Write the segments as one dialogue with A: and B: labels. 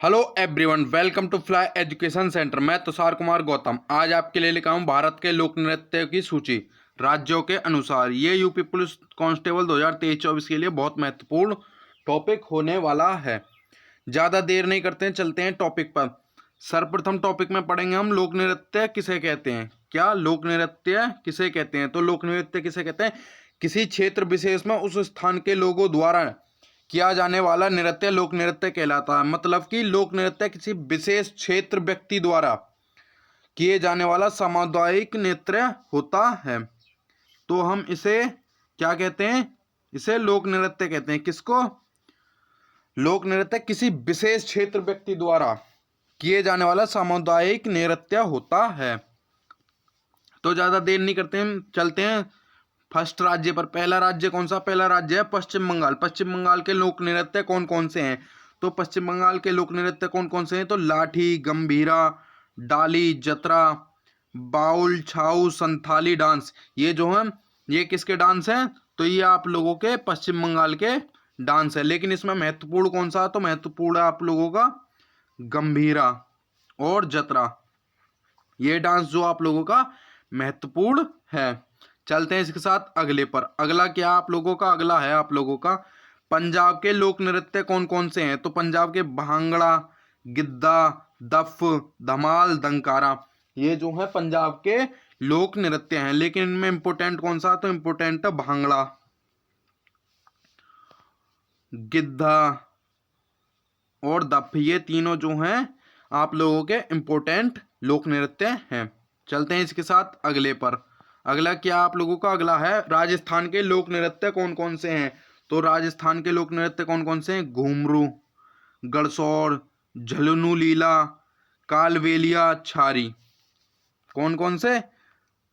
A: Hello everyone, welcome to Fly Education Centre. मैं तुषार कुमार गौतम आज आपके लिए लेकर आऊँ भारत के लोक नृत्य की सूची राज्यों के अनुसार। ये यूपी पुलिस कांस्टेबल 2023-24 के लिए बहुत महत्वपूर्ण टॉपिक होने वाला है। ज़्यादा देर नहीं करते हैं, चलते हैं टॉपिक पर। सर्वप्रथम टॉपिक में पढ़ेंगे हम लोक नृत्य किसे कहते हैं। क्या लोक नृत्य किसे कहते हैं? तो लोक नृत्य किसे कहते हैं? किसी क्षेत्र विशेष में उस स्थान के लोगों द्वारा किया जाने वाला नृत्य लोक नृत्य कहलाता है। मतलब कि लोक नृत्य किसी विशेष क्षेत्र व्यक्ति द्वारा किए जाने वाला सामुदायिक नृत्य होता है। तो हम इसे क्या कहते हैं? इसे लोक नृत्य कहते हैं। किसको? लोक नृत्य किसी विशेष क्षेत्र व्यक्ति द्वारा किए जाने वाला सामुदायिक नृत्य होता है। तो ज्यादा देर नहीं करते हैं, चलते हैं फर्स्ट राज्य पर। पहला राज्य कौन सा? पहला राज्य है पश्चिम बंगाल। पश्चिम बंगाल के लोक नृत्य कौन कौन से हैं? तो पश्चिम बंगाल के लोक नृत्य कौन कौन से हैं? तो लाठी, गंभीरा, डाली, जतरा, बाउल, छाऊ, संथाली डांस। ये जो है ये किसके डांस हैं? तो ये आप लोगों के पश्चिम बंगाल के डांस है। लेकिन इसमें महत्वपूर्ण कौन सा? तो महत्वपूर्ण है आप लोगों का गंभीरा और जतरा। ये डांस जो आप लोगों का महत्वपूर्ण है। चलते हैं इसके साथ अगले पर। अगला क्या आप लोगों का? अगला है आप लोगों का पंजाब के लोक नृत्य कौन कौन से हैं? तो पंजाब के भांगड़ा, गिद्धा, दफ, धमाल, दंकारा। ये जो है पंजाब के लोक नृत्य हैं। लेकिन इनमें इंपोर्टेंट कौन सा? तो इंपोर्टेंट है भांगड़ा, गिद्धा और दफ। ये तीनों जो हैं आप लोगों के इंपोर्टेंट लोक नृत्य हैं। चलते हैं इसके साथ अगले पर। अगला क्या आप लोगों का? अगला है राजस्थान के लोक नृत्य कौन कौन से हैं? तो राजस्थान के लोक नृत्य कौन कौन से हैं? घुमरू, गड़सौर, झुंझुनू लीला, कालबेलिया, छारी। कौन कौन से?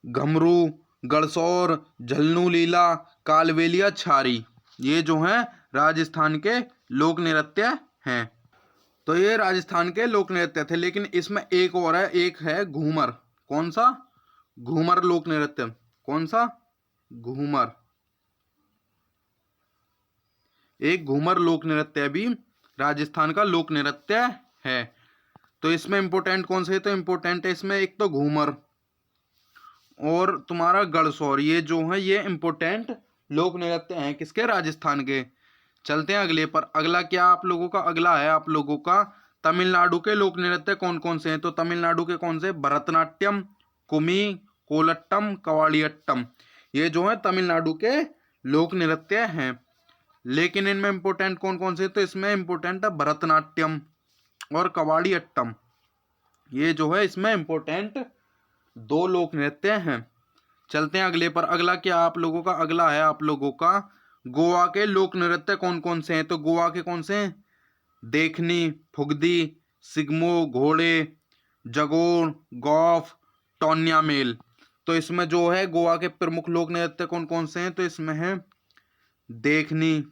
A: घुमरू, गड़सौर, झुंझुनू लीला, कालबेलिया, छारी। ये जो हैं राजस्थान के लोक नृत्य हैं। तो ये राजस्थान के लोक नृत्य थे। लेकिन इसमें एक और है, एक है घूमर। कौन सा? घूमर लोक नृत्य। कौन सा? घूमर। एक घूमर लोक नृत्य भी राजस्थान का लोक नृत्य है। तो इसमें इंपोर्टेंट कौन से? तो इंपोर्टेंट है इसमें एक तो घूमर और तुम्हारा गड़सौर। ये जो है ये इंपोर्टेंट लोक नृत्य हैं किसके? राजस्थान के। चलते हैं अगले पर। अगला क्या आप लोगों का? अगला है आप लोगों का तमिलनाडु के लोक नृत्य कौन कौन से हैं? तो तमिलनाडु के कौन से? भरतनाट्यम, कुमी, कोलट्टम, कवाड़ियट्टम। ये जो है तमिलनाडु के लोक नृत्य हैं। लेकिन इनमें इंपोर्टेंट कौन कौन से? तो इसमें इंपोर्टेंट है भरतनाट्यम और कवाड़ियट्टम। ये जो है इसमें इंपोर्टेंट दो लोक नृत्य हैं। चलते हैं अगले पर। अगला क्या आप लोगों का? अगला है आप लोगों का गोवा के लोक नृत्य कौन कौन से हैं? तो गोवा के कौन से हैं? देखनी, फुगदी, सिग्मो, घोड़े, जगोर, गौफ, टोन्या मेल। तो इसमें जो है गोवा के प्रमुख लोक नृत्य कौन कौन से हैं? तो इसमें है देखनी,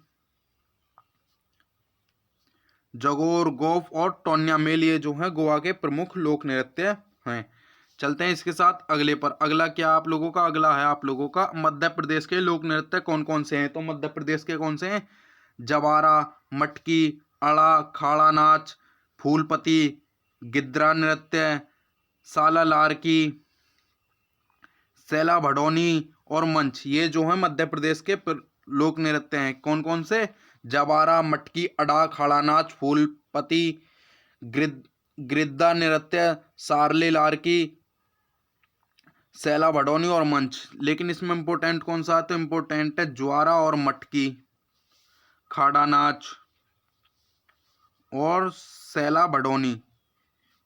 A: जगोर, गौफ और टोन्या मेल। ये जो है गोवा के प्रमुख लोक नृत्य हैं। चलते हैं इसके साथ अगले पर। अगला क्या आप लोगों का? अगला है आप लोगों का मध्य प्रदेश के लोक नृत्य कौन कौन से हैं? तो मध्य प्रदेश के कौन से हैं? जवारा, मटकी, अड़ा, खाड़ा नाच, फूलपति, गिद्रा नृत्य, साला लारकी, सैला भडोनी और मंच। ये जो है मध्य प्रदेश के लोक नृत्य हैं। कौन कौन से? जवारा, मटकी, अड़ा, खाड़ा नाच, फूलपति, गिद्दा नृत्य, सारले लारकी, सैला भडोनी और मंच। लेकिन इसमें इंपोर्टेंट कौन सा है? तो इंपोर्टेंट है ज्वारा और मटकी, खाड़ा नाच और सैला भडोनी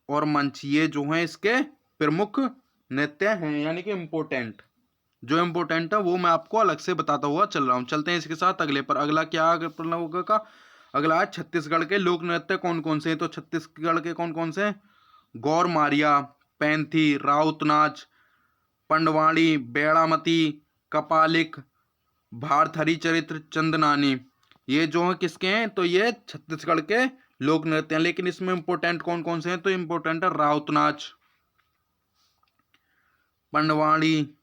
A: और मंच। ये जो है इसके प्रमुख नृत्य हैं, यानी कि इंपोर्टेंट। जो इंपोर्टेंट है वो मैं आपको अलग से बताता हुआ चल रहा हूँ। चलते हैं इसके साथ अगले पर। अगला क्या लोगों का? अगला है छत्तीसगढ़ के लोक नृत्य कौन कौन से हैं? तो छत्तीसगढ़ के कौन कौन से? गौर मारिया, पैंथी, राउत नाच, पंडवाणी, बेड़ामती, कपालिक, भारथरी चरित्र, चंदनानी। ये जो है किसके हैं? तो ये छत्तीसगढ़ के लोक नृत्य हैं। लेकिन इसमें इंपोर्टेंट कौन कौन से हैं? तो इंपोर्टेंट है राउत नाच, पंडवाणी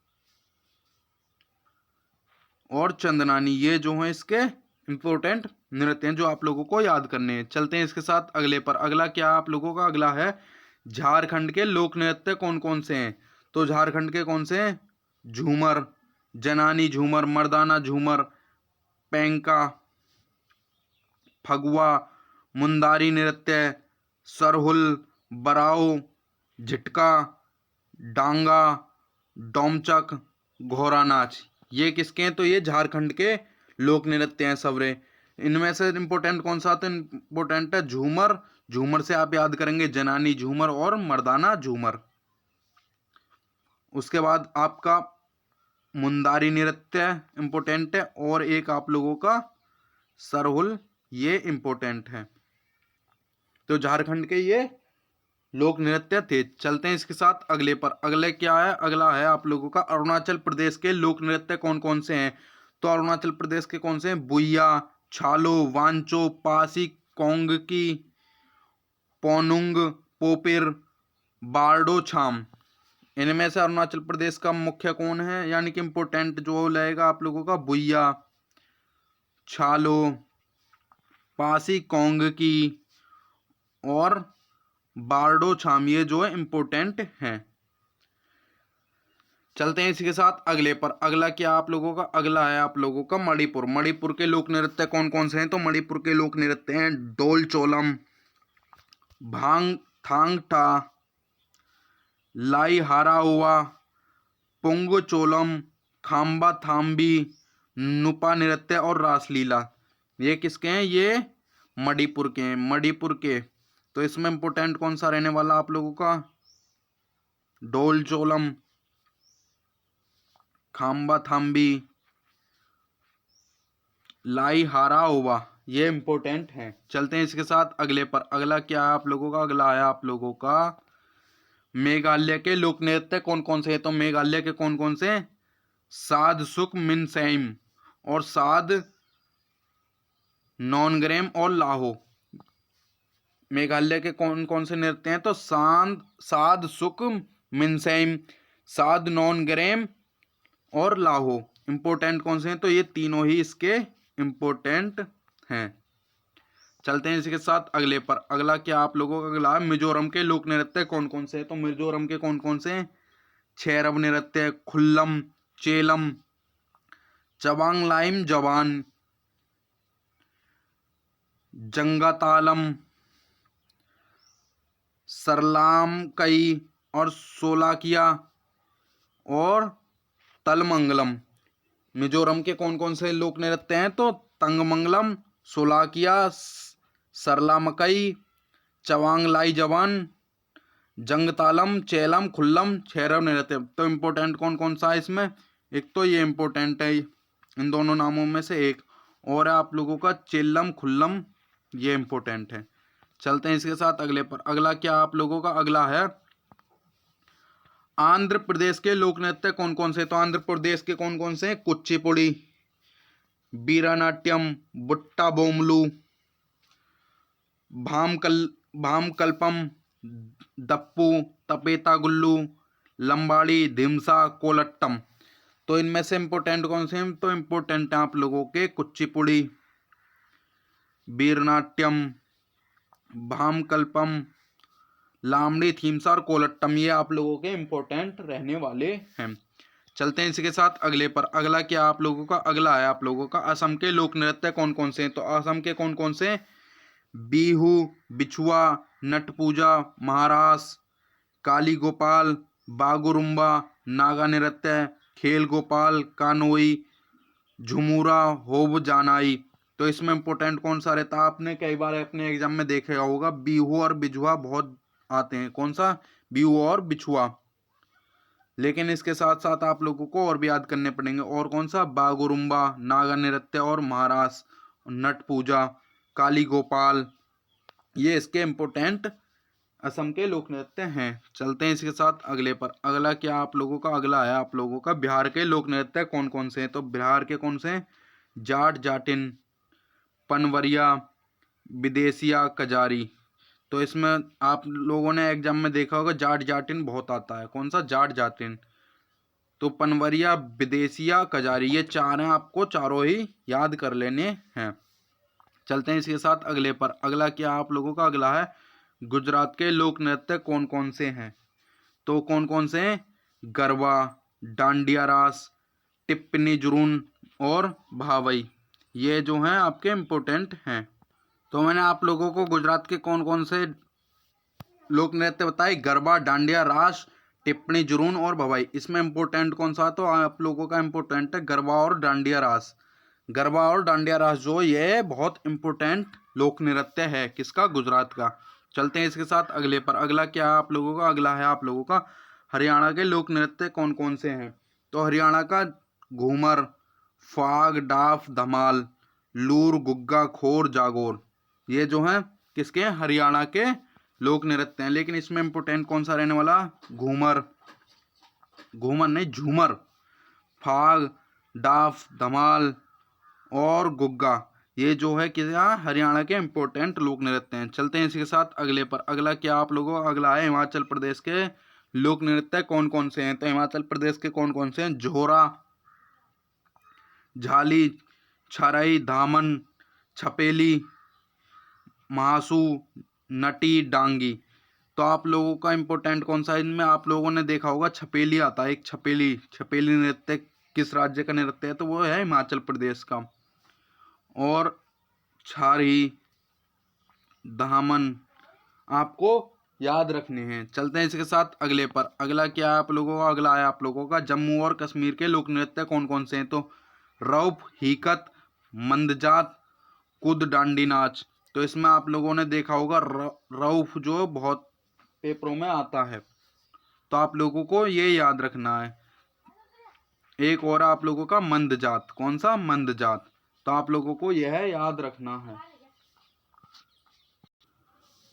A: और चंदनानी। ये जो है इसके इंपोर्टेंट नृत्य हैं जो आप लोगों को याद करने हैं। चलते हैं इसके साथ अगले पर। अगला क्या आप लोगों का अगला है, झारखंड के लोक नृत्य कौन कौन से हैं। तो झारखंड के कौन से हैं, झूमर, जनानी झूमर, मर्दाना झूमर, पेंका, फगुआ, मुंदारी नृत्य, सरहुल, बराओ, झिटका, डांगा, डोमचक, घोड़ा नाच। ये किसके हैं, तो ये झारखंड के लोक नृत्य हैं सबरे। इनमें से इम्पोर्टेंट कौन सा आता है, इम्पोर्टेंट है झूमर। झूमर से आप याद करेंगे जनानी झूमर और मर्दाना झूमर। उसके बाद आपका मुंदारी नृत्य इम्पोर्टेंट है, और एक आप लोगों का सरहुल, ये इम्पोर्टेंट है। तो झारखंड के ये लोक नृत्य थे। चलते हैं इसके साथ अगले पर। अगले क्या है, अगला है आप लोगों का अरुणाचल प्रदेश के लोक नृत्य कौन कौन से हैं। तो अरुणाचल प्रदेश के कौन से हैं, बुइया, छालो, वांचो, पासी, कोंगकी, पोनुंग, पोपिर, बारडो, छाम। इनमें से अरुणाचल प्रदेश का मुख्य कौन है, यानी कि इम्पोर्टेंट जो लगेगा आप लोगों का, बुइया, छालो, पासी, कोंगकी और बारडो, छाम, ये जो है इम्पोर्टेंट हैं। चलते हैं इसी के साथ अगले पर। अगला क्या आप लोगों का, अगला है आप लोगों का मणिपुर। मणिपुर के लोक नृत्य कौन कौन से हैं। तो मणिपुर के लोक नृत्य हैं डोल चोलम, भांग थांग टा, लाई हारा हुआ, पुंग चोलम, खाम्बा थाम्बी, नुपा नृत्य और रासलीला। ये किसके हैं, ये मणिपुर के हैं, मणिपुर के। तो इसमें इंपोर्टेंट कौन सा रहने वाला आप लोगों का, डोल चोलम, खाम्बा थाम्बी, लाई हारा ओवा, ये इंपॉर्टेंट है। चलते हैं इसके साथ अगले पर। अगला क्या है आप लोगों का, अगला है आप लोगों का मेघालय के लोक नृत्य कौन कौन से हैं। तो मेघालय के कौन कौन से, साध सुक मिनसैम और साध नॉनग्रेम और लाहो। मेघालय के कौन कौन से नृत्य हैं, तो साध सुक मिनसैम, साध नॉनग्रेम और लाहो। इंपोर्टेंट कौन से हैं, तो ये तीनों ही इसके इंपोर्टेंट हैं। चलते हैं इसके साथ अगले पर। अगला क्या आप लोगों का अगला है मिजोरम के लोक नृत्य कौन कौन से हैं। तो मिजोरम के कौन कौन से हैं, छैरव नृत्य, खुल्लम, चेलम, चबांगलाइम जवान, जंगातालम, सरलाम कई और सोलाकिया और तलमंगलम। मिजोरम के कौन कौन से लोक नृत्य हैं, तो तंगमंगलम, सोलाकिया, सरलामकई, चवांगलाई जवान, जंगतालम, चेलम, खुल्लम, छैरव नृत्य। तो इम्पोर्टेंट कौन कौन सा है इसमें, एक तो ये इम्पोर्टेंट है इन दोनों नामों में से एक, और है आप लोगों का चेल्लम, खुल्लम, ये इम्पोर्टेंट है। चलते हैं इसके साथ अगले पर। अगला क्या आप लोगों का अगला है आंध्र प्रदेश के लोक नृत्य कौन कौन से। तो आंध्र प्रदेश के कौन कौन से हैं, कुचिपुड़ी, बीरानाट्यम, बुट्टा बोमलू, भामकल्पम, दप्पू, तपेता गुल्लू, लंबाड़ी, धिमसा, कोलट्टम। तो इनमें से इम्पोर्टेंट कौन से हैं, तो इम्पोर्टेंट हैं आप लोगों के कुचिपुड़ी, बीरनाट्यम, भामकल्पम, लामड़ी, थीमसा और कोलट्टम, ये आप लोगों के इम्पोर्टेंट रहने वाले हैं। चलते हैं इसके साथ अगले पर। अगला क्या आप लोगों का अगला है आप लोगों का असम के लोक नृत्य कौन कौन से हैं। तो असम के कौन कौन से, बीहू, बिछुआ, नट पूजा, महारास, काली गोपाल, बागुरुम्बा, नागा नृत्य, खेल गोपाल, कानोई, झुमुरा, होब जानाई। तो इसमें इंपोर्टेंट कौन सा रहता है, आपने कई बार अपने एग्जाम में देखा होगा, बीहू और बिछुआ बहुत आते हैं। कौन सा, बीहू और बिछुआ। लेकिन इसके साथ साथ आप लोगों को और भी याद करने पड़ेंगे, और कौन सा, बागुरुम्बा, नागा नृत्य और महारास, नट पूजा, काली गोपाल, ये इसके इम्पोर्टेंट असम के लोक नृत्य हैं। चलते हैं इसके साथ अगले पर। अगला क्या आप लोगों का अगला है आप लोगों का बिहार के लोक नृत्य कौन कौन से हैं। तो बिहार के कौन से हैं, जाट जाटिन, पनवरिया, विदेशिया, कजारी। तो इसमें आप लोगों ने एग्जाम में देखा होगा जाट जाटिन बहुत आता है। कौन सा, जाट जाटिन। तो पनवरिया, विदेशिया, कजारी, ये चार हैं, आपको चारों ही याद कर लेने हैं। चलते हैं इसके साथ अगले पर। अगला क्या आप लोगों का अगला है, गुजरात के लोक नृत्य कौन कौन से हैं? तो कौन कौन से हैं? गरबा, डांडिया रास, टिप्पणी जुरून और भावई, ये जो हैं आपके इम्पोर्टेंट हैं। तो मैंने आप लोगों को गुजरात के कौन कौन से लोक नृत्य बताए, गरबा, डांडिया रास, टिप्पणी जुरून और भवाई। इसमें इम्पोर्टेंट कौन सा? तो आप लोगों का इम्पोर्टेंट है गरबा और डांडिया रास। गरबा और डांडिया रास जो ये बहुत इम्पोर्टेंट लोक नृत्य है, किसका? गुजरात का। चलते हैं इसके साथ अगले पर। अगला क्या आप लोगों का? अगला है आप लोगों का हरियाणा के लोक नृत्य कौन कौन से हैं? तो हरियाणा का घूमर, फाग, डाफ, धमाल, लूर, गुग्गा, खोर, जागोर, ये जो हैं किसके हैं? हरियाणा के लोक नृत्य हैं। लेकिन इसमें इम्पोर्टेंट कौन सा रहने वाला? घूमर, घूमर नहीं झूमर, फाग, डाफ, धमाल और गुग्गा, ये जो है कि हरियाणा के इम्पोर्टेंट लोक नृत्य हैं। चलते हैं इसके साथ अगले पर। अगला क्या आप लोगों का? अगला है हिमाचल प्रदेश के लोक नृत्य कौन कौन से हैं? तो हिमाचल प्रदेश के कौन कौन से हैं? झोरा, झाली, छरई, धामन, छपेली, महासू, नटी, डांगी। तो आप लोगों का इम्पोर्टेंट कौन सा है इनमें? आप लोगों ने देखा होगा छपेली आता है, एक छपेली। छपेली नृत्य किस राज्य का नृत्य है? तो वो है हिमाचल प्रदेश का। और छारी, दामन आपको याद रखने हैं। चलते हैं इसके साथ अगले पर। अगला क्या है आप लोगों का? अगला है आप लोगों का जम्मू और कश्मीर के लोक नृत्य कौन कौन से हैं? तो रौफ, हीकत, मंदजात, कुद, डांडी नाच। तो इसमें आप लोगों ने देखा होगा रौफ जो बहुत पेपरों में आता है, तो आप लोगों को ये याद रखना है। एक और आप लोगों का मंदजात, कौन सा? मंदजात, तो आप लोगों को यह याद रखना है।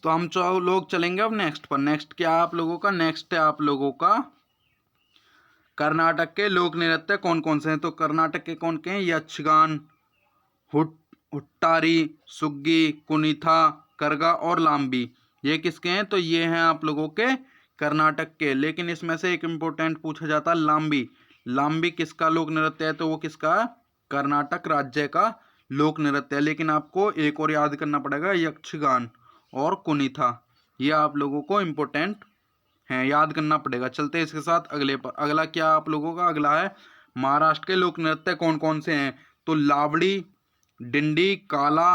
A: तो हम लोग चलेंगे अब नेक्स्ट पर। नेक्स्ट क्या आप लोगों का? नेक्स्ट है आप लोगों का कर्नाटक के लोक नृत्य कौन कौन से हैं? तो कर्नाटक के कौन के हैं? यक्षगान, हुट्टारी, सुग्गी, कुनीथा, करगा और लांबी, ये किसके हैं? तो ये हैं आप लोगों के कर्नाटक के। लेकिन इसमें से एक इम्पोर्टेंट पूछा जाता है, लांबी। लांबी किसका लोक नृत्य है? तो वो किसका? कर्नाटक राज्य का लोक नृत्य है। लेकिन आपको एक और याद करना पड़ेगा, यक्षगान और कुनीथा, ये आप लोगों को इम्पोर्टेंट हैं, याद करना पड़ेगा। चलते हैं इसके साथ अगले पर। अगला क्या आप लोगों का? अगला है महाराष्ट्र के लोक नृत्य कौन कौन से हैं? तो लावड़ी, डिंडी, काला,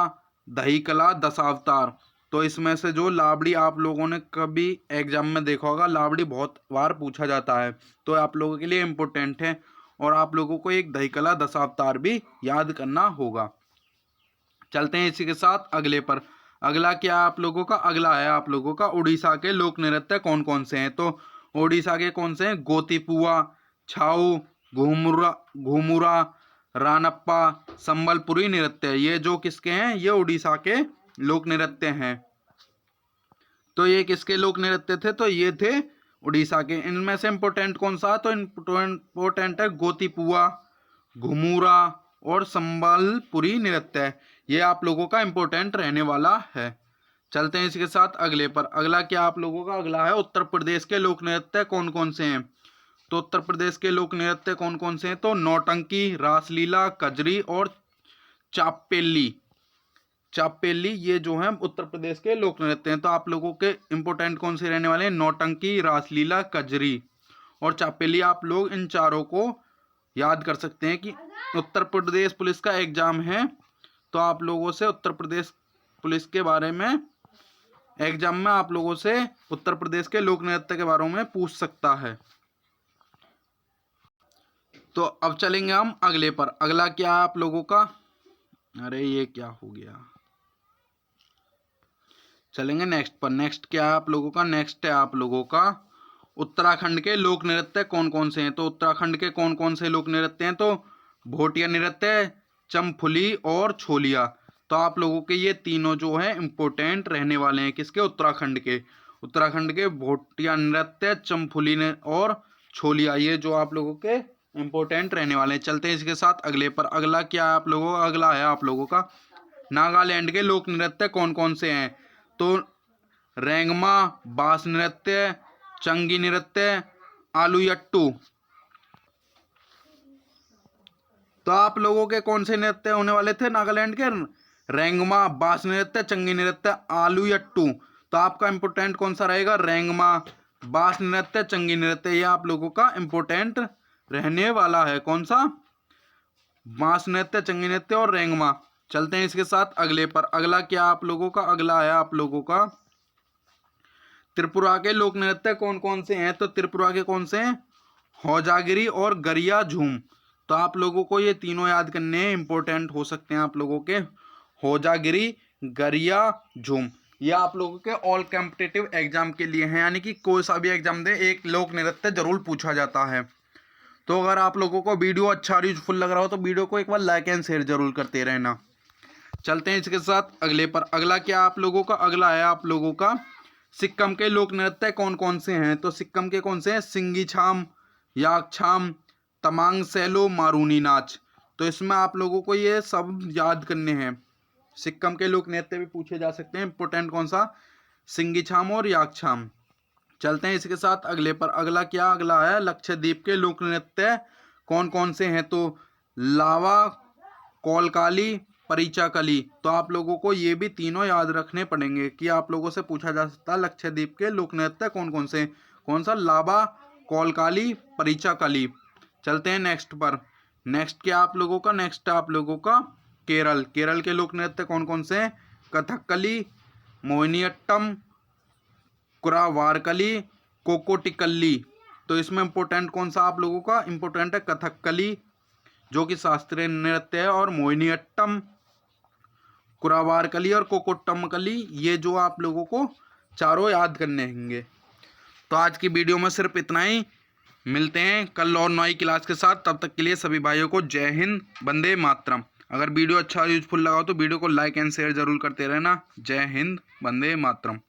A: दही कला, दशावतार। तो इसमें से जो लावड़ी, आप लोगों ने कभी एग्जाम में देखा होगा, लावड़ी बहुत बार पूछा जाता है, तो आप लोगों के लिए इम्पोर्टेंट है। और आप लोगों को एक दही कला, दशावतार भी याद करना होगा। चलते हैं इसी के साथ अगले पर। अगला क्या आप लोगों का? अगला है आप लोगों का उड़ीसा के लोक नृत्य कौन कौन से हैं? तो उड़ीसा के कौन से हैं? गोतीपुआ, छाऊ, घूमुरा, घूमुरा, रानप्पा, संबलपुरी नृत्य, ये जो किसके हैं? ये उड़ीसा के लोक नृत्य हैं। तो ये किसके लोक नृत्य थे? तो ये थे उड़ीसा के। इनमें से इम्पोर्टेंट कौन सा? तो इम्पोर्टेंट है गोतीपुआ, घुमुरा और संबलपुरी नृत्य, ये आप लोगों का इम्पोर्टेंट रहने वाला है। चलते हैं इसके साथ अगले पर। अगला क्या आप लोगों का? अगला है उत्तर प्रदेश के लोक नृत्य कौन कौन से हैं? तो उत्तर प्रदेश के लोक नृत्य कौन कौन से हैं? तो नौटंकी, रासलीला, कजरी और चापेली। चापेली, ये जो है उत्तर प्रदेश के लोक नृत्य हैं। तो आप लोगों के इम्पोर्टेंट कौन से रहने वाले हैं? नौटंकी, रासलीला, कजरी और चापेली। आप लोग इन चारों को याद कर सकते हैं कि उत्तर प्रदेश पुलिस का एग्जाम है, तो आप लोगों से उत्तर प्रदेश पुलिस के बारे में एग्जाम में आप लोगों से उत्तर प्रदेश के लोक नृत्य के बारे में पूछ सकता है। तो अब चलेंगे हम अगले पर। अगला क्या आप लोगों का? अरे ये क्या हो गया? चलेंगे नेक्स्ट पर। नेक्स्ट क्या है आप लोगों का? नेक्स्ट है आप लोगों का उत्तराखंड के लोक नृत्य कौन कौन से हैं? तो उत्तराखंड के कौन कौन से लोक नृत्य हैं? तो भोटिया नृत्य, चमफुली और छोलिया। तो आप लोगों के ये तीनों जो हैं इम्पोर्टेंट रहने वाले हैं, किसके? उत्तराखंड के। उत्तराखंड के भोटिया नृत्य, चमफुली और छोलिया, ये जो आप लोगों के इम्पोर्टेंट रहने वाले हैं। चलते हैं इसके साथ अगले पर। अगला क्या है आप लोगों का? अगला है आप लोगों का नागालैंड के लोक नृत्य कौन कौन से हैं? तो रेंगमा, बास नृत्य, चंगी नृत्य, आलूयट्टू। तो आप लोगों के कौन से नृत्य होने वाले थे नागालैंड के? रेंगमा, बास नृत्य, चंगी नृत्य, आलू यट्टू। तो आपका इंपोर्टेंट कौन सा रहेगा? रेंगमा, बास नृत्य, चंगी नृत्य। ये आप लोगों का इंपोर्टेंट रहने वाला है। कौन सा? बास नृत्य, चंगी नृत्य और रेंगमा। चलते हैं इसके साथ अगले पर। अगला क्या आप लोगों का? अगला है आप लोगों का त्रिपुरा के लोक नृत्य कौन कौन से हैं? तो त्रिपुरा के कौन से हैं? होजागिरी और गरिया झूम। तो आप लोगों को ये तीनों याद करने हैं, इंपॉर्टेंट हो सकते हैं आप लोगों के। होजागिरी, गरिया, झूम, ये आप लोगों के ऑल कॉम्पिटिटिव एग्जाम के लिए हैं, यानी कि कोई सा भी एग्जाम दे एक लोक नृत्य जरूर पूछा जाता है। तो अगर आप लोगों को वीडियो अच्छा और यूजफुल लग रहा हो तो वीडियो को एक बार लाइक एंड शेयर जरूर करते रहना। चलते हैं इसके साथ अगले पर। अगला क्या आप लोगों का? अगला है आप लोगों का सिक्किम के लोक नृत्य कौन कौन से हैं? तो सिक्किम के कौन से हैं? सिंगी छाम, याकछाम, तमांग सैलो, मारूनी नाच। तो इसमें आप लोगों को ये सब याद करने हैं। सिक्किम के लोक नृत्य भी पूछे जा सकते हैं। इंपोर्टेंट कौन सा? सिंगी छाम और याकछाम। चलते हैं इसके साथ अगले पर। अगला क्या? अगला है लक्षद्वीप के लोक नृत्य कौन कौन से हैं? तो लावा, कोलकाली, परिचाकली। तो आप लोगों को ये भी तीनों याद रखने पड़ेंगे कि आप लोगों से पूछा जा सकता है लक्षद्वीप के लोक नृत्य कौन कौन से? कौन सा? लावा, कोलकाली, परिचाकली। चलते हैं नेक्स्ट पर। नेक्स्ट क्या आप लोगों का? नेक्स्ट आप लोगों का केरल। केरल के लोक नृत्य कौन कौन से हैं? कथकली, मोहिनीअट्टम, कुरावारकली, कोकोटिकल्ली। तो इसमें इंपोर्टेंट कौन सा आप लोगों का? इंपोर्टेंट है कथकली जो कि शास्त्रीय नृत्य है, और मोहिनीअट्टम, कुरावारकली और कोकोट्टमकली, ये जो आप लोगों को चारों याद करने होंगे। तो आज की वीडियो में सिर्फ इतना ही। मिलते हैं कल और नई क्लास के साथ। तब तक के लिए सभी भाइयों को जय हिंद, वंदे मातरम। अगर वीडियो अच्छा और यूजफुल लगा हो तो वीडियो को लाइक एंड शेयर जरूर करते रहना। जय हिंद, वंदे मातरम।